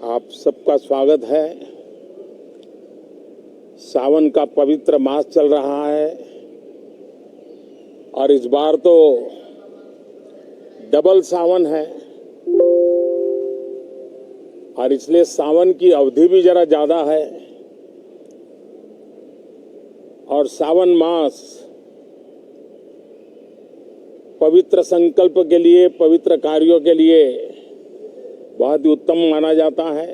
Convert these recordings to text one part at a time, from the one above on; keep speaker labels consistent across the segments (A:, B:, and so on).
A: आप सबका स्वागत है। सावन का पवित्र मास चल रहा है और इस बार तो डबल सावन है और इसलिए सावन की अवधि भी जरा ज्यादा है। और सावन मास पवित्र संकल्प के लिए, पवित्र कार्यों के लिए बहुत ही उत्तम माना जाता है।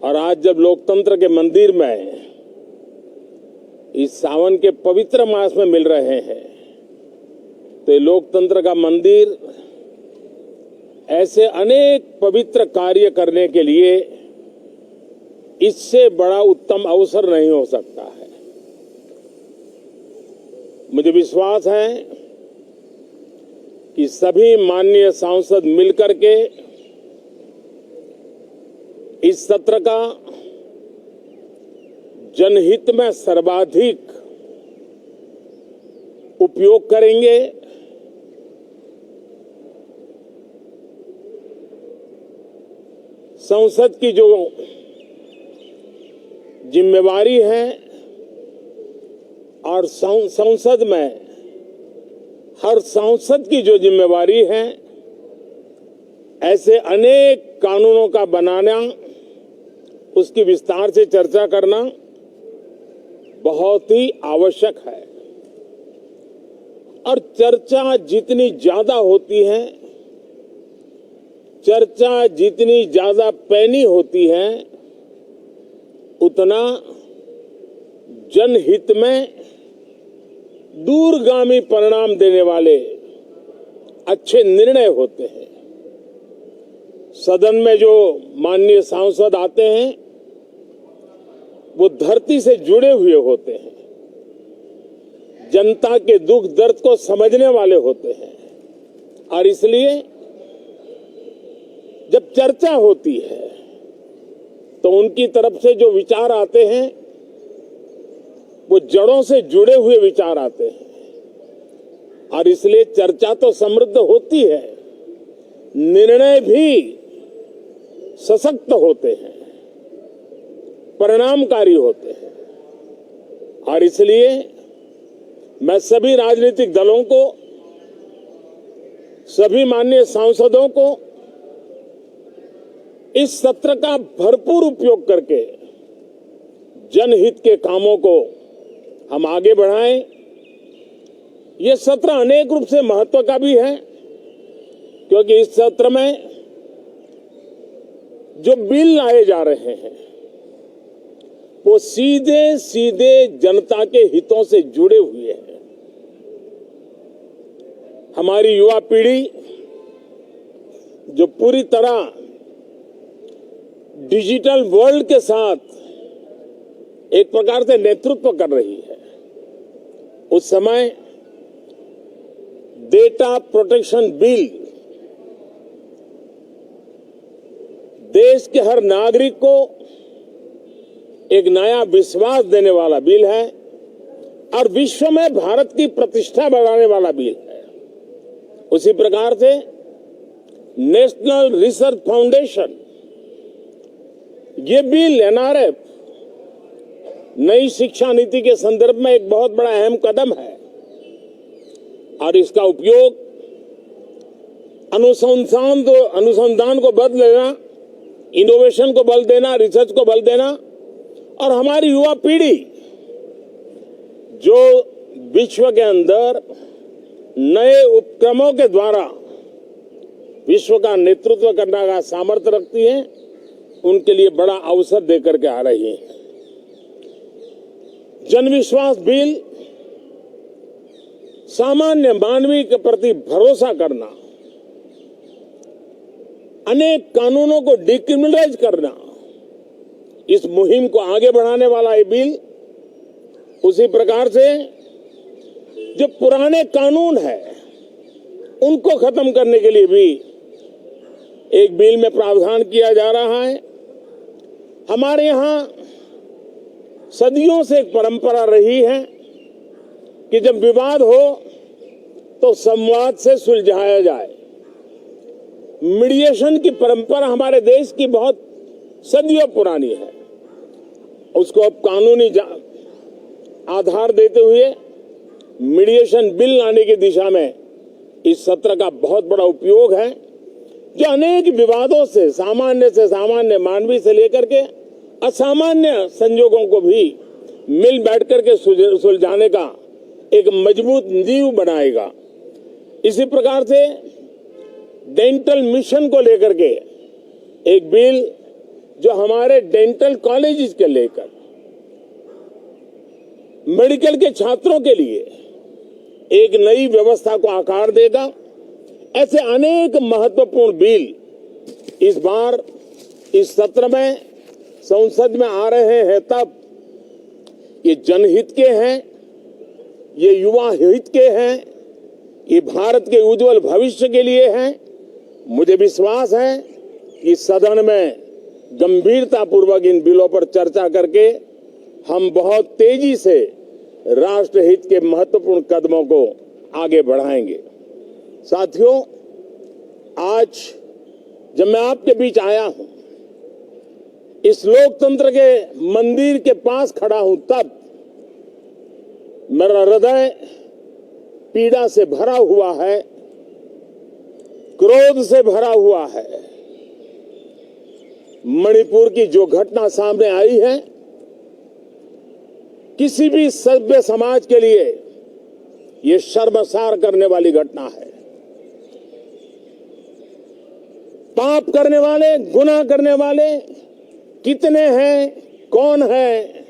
A: और आज जब लोकतंत्र के मंदिर में इस सावन के पवित्र मास में मिल रहे हैं तो ये लोकतंत्र का मंदिर ऐसे अनेक पवित्र कार्य करने के लिए इससे बड़ा उत्तम अवसर नहीं हो सकता है। मुझे विश्वास है कि सभी माननीय सांसद मिलकर के इस सत्र का जनहित में सर्वाधिक उपयोग करेंगे। संसद की जो जिम्मेवारी है और संसद में हर सांसद की जो जिम्मेवारी है, ऐसे अनेक कानूनों का बनाना, उसकी विस्तार से चर्चा करना बहुत ही आवश्यक है। और चर्चा जितनी ज्यादा होती है, चर्चा जितनी ज्यादा पैनी होती है, उतना जनहित में दूरगामी परिणाम देने वाले अच्छे निर्णय होते हैं। सदन में जो माननीय सांसद आते हैं वो धरती से जुड़े हुए होते हैं, जनता के दुख दर्द को समझने वाले होते हैं। और इसलिए जब चर्चा होती है तो उनकी तरफ से जो विचार आते हैं वो जड़ों से जुड़े हुए विचार आते हैं। और इसलिए चर्चा तो समृद्ध होती है, निर्णय भी सशक्त होते हैं, परिणामकारी होते हैं। और इसलिए मैं सभी राजनीतिक दलों को, सभी माननीय सांसदों को इस सत्र का भरपूर उपयोग करके जनहित के कामों को हम आगे बढ़ाएं। ये सत्र अनेक रूप से महत्व का भी है, क्योंकि इस सत्र में जो बिल लाए जा रहे हैं वो सीधे सीधे जनता के हितों से जुड़े हुए हैं। हमारी युवा पीढ़ी जो पूरी तरह डिजिटल वर्ल्ड के साथ एक प्रकार से नेतृत्व कर रही है, उस समय डेटा प्रोटेक्शन बिल देश के हर नागरिक को एक नया विश्वास देने वाला बिल है और विश्व में भारत की प्रतिष्ठा बढ़ाने वाला बिल है। उसी प्रकार से नेशनल रिसर्च फाउंडेशन, ये बिल एनआरएफ नई शिक्षा नीति के संदर्भ में एक बहुत बड़ा अहम कदम है। और इसका उपयोग अनुसंधान को बल देना, इनोवेशन को बल देना, रिसर्च को बल देना और हमारी युवा पीढ़ी जो विश्व के अंदर नए उपक्रमों के द्वारा विश्व का नेतृत्व करने का सामर्थ्य रखती है, उनके लिए बड़ा अवसर देकर के आ रही है। जनविश्वास बिल सामान्य मानवीय के प्रति भरोसा करना, अनेक कानूनों को डिक्रिमिनलाइज करना, इस मुहिम को आगे बढ़ाने वाला ये बिल। उसी प्रकार से जो पुराने कानून है उनको खत्म करने के लिए भी एक बिल में प्रावधान किया जा रहा है। हमारे यहाँ सदियों से एक परंपरा रही है कि जब विवाद हो तो संवाद से सुलझाया जाए। मीडिएशन की परंपरा हमारे देश की बहुत सदियों पुरानी है। उसको अब कानूनी आधार देते हुए मीडिएशन बिल लाने की दिशा में इस सत्र का बहुत बड़ा उपयोग है, जो अनेक विवादों से सामान्य मानवीय से लेकर के असामान्य संजोगों को भी मिल बैठकर के सुलझाने का एक मजबूत नींव बनाएगा। इसी प्रकार से डेंटल मिशन को लेकर के एक बिल जो हमारे डेंटल कॉलेजेस के लेकर मेडिकल के छात्रों के लिए एक नई व्यवस्था को आकार देगा। ऐसे अनेक महत्वपूर्ण बिल इस बार इस सत्र में संसद में आ रहे हैं। तब ये जनहित के हैं, ये युवा हित के हैं, ये भारत के उज्जवल भविष्य के लिए हैं। मुझे विश्वास है कि सदन में गंभीरता पूर्वक इन बिलों पर चर्चा करके हम बहुत तेजी से राष्ट्रहित के महत्वपूर्ण कदमों को आगे बढ़ाएंगे। साथियों, आज जब मैं आपके बीच आया हूं, इस लोकतंत्र के मंदिर के पास खड़ा हूं, तब मेरा हृदय पीड़ा से भरा हुआ है, क्रोध से भरा हुआ है। मणिपुर की जो घटना सामने आई है, किसी भी सभ्य समाज के लिए ये शर्मसार करने वाली घटना है। पाप करने वाले, गुनाह करने वाले कितने हैं, कौन है,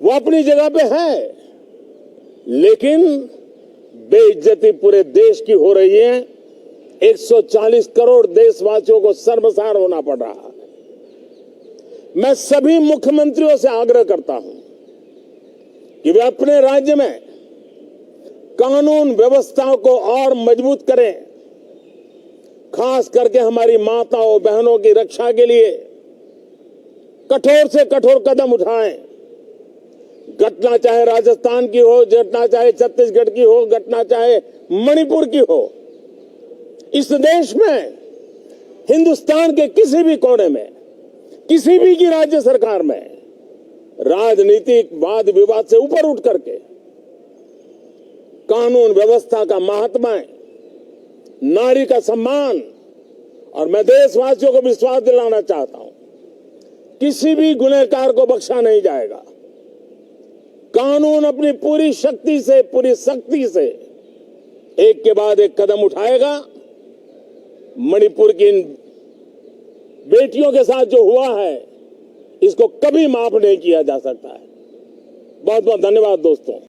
A: वो अपनी जगह पे है, लेकिन बेइज्जती पूरे देश की हो रही है। 140 करोड़ देशवासियों को शर्मसार होना पड़ रहा है। मैं सभी मुख्यमंत्रियों से आग्रह करता हूं कि वे अपने राज्य में कानून व्यवस्था को और मजबूत करें, खास करके हमारी माताओं बहनों की रक्षा के लिए कठोर से कठोर कदम उठाएं। घटना चाहे राजस्थान की हो, घटना चाहे छत्तीसगढ़ की हो, घटना चाहे मणिपुर की हो, इस देश में, हिंदुस्तान के किसी भी कोने में, किसी भी की राज्य सरकार में राजनीतिक वाद विवाद से ऊपर उठ करके कानून व्यवस्था का महात्मा, नारी का सम्मान, और मैं देशवासियों को विश्वास दिलाना चाहता हूं, किसी भी गुनहगार को बख्शा नहीं जाएगा। कानून अपनी पूरी शक्ति से, पूरी सख्ती से एक के बाद एक कदम उठाएगा। मणिपुर की इन बेटियों के साथ जो हुआ है, इसको कभी माफ नहीं किया जा सकता है। बहुत बहुत धन्यवाद दोस्तों।